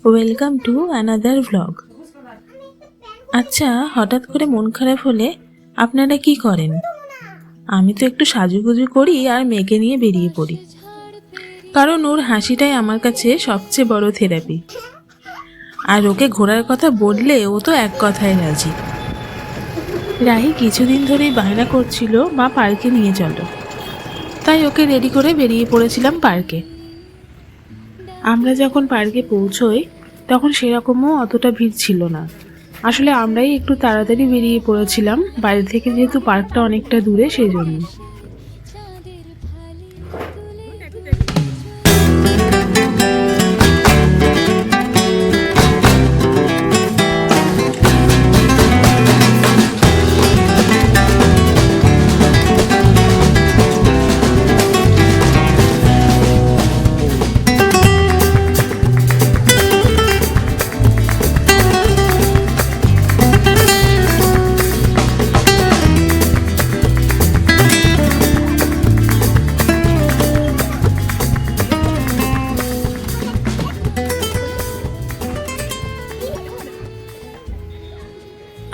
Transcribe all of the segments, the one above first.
Welcome to another vlog. আচ্ছা, হঠাৎ করে মন খারাপ হলে আপনারা কি করেন? আমি তো একটু সাজুগুজু করি আর মেয়েকে নিয়ে বেরিয়ে পড়ি, কারণ ওর হাসিটাই আমার কাছে সবচেয়ে বড় থেরাপি। আর ওকে ঘোরার কথা বললে ও তো এক কথায় রাজি। রাহি কিছুদিন ধরেই বায়না করছিল মা পার্কে নিয়ে চলো, তাই ওকে রেডি করে বেরিয়ে পড়েছিলাম পার্কে। আমরা যখন পার্কে পৌঁছই তখন সেরকমও অতটা ভিড় ছিল না। আসলে আমরাই একটু তাড়াতাড়ি বেরিয়ে পড়েছিলাম, বাইরে থেকে যেহেতু পার্কটা অনেকটা দূরে সেই জন্য।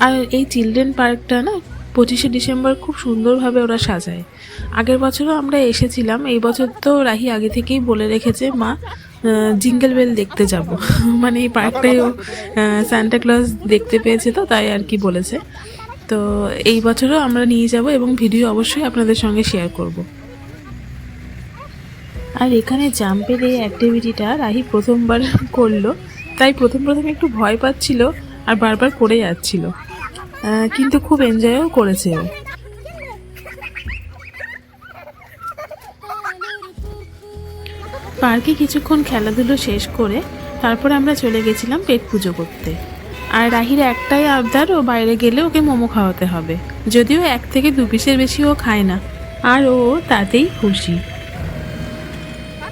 আর এই চিলড্রেন পার্কটা না 25শে ডিসেম্বর খুব সুন্দরভাবে ওরা সাজায়। আগের বছরও আমরা এসেছিলাম, এই বছর তো রাহি আগে থেকেই বলে রেখেছে মা জিঙ্গল বেল দেখতে যাব। মানে এই পার্কটাই ও সান্টা ক্লজ দেখতে পেয়েছে, তো তাই আর কি বলেছে। তো এই বছরও আমরা নিয়ে যাব এবং ভিডিও অবশ্যই আপনাদের সঙ্গে শেয়ার করব। আর এখানে জাম্পের এই অ্যাক্টিভিটিটা রাহি প্রথমবার করলো, তাই প্রথম একটু ভয় পাচ্ছিল আর বারবার পড়ে যাচ্ছিল, কিন্তু খুব এনজয়ও করেছে ও। পার্কে কিছুক্ষণ খেলাধুলো শেষ করে তারপর আমরা চলে গেছিলাম পেট পুজো করতে। আর রাহির একটাই আবদার, ও বাইরে গেলে ওকে মোমো খাওয়াতে হবে, যদিও 1 থেকে 2 পিসের বেশি ও খায় না, আর ও তাতেই খুশি।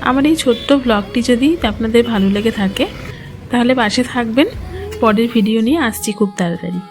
আমার এই ছোট্ট ব্লগটি যদি আপনাদের ভালো লেগে থাকে তাহলে পাশে থাকবেন, পরের ভিডিও নিয়ে আসছি খুব তাড়াতাড়ি।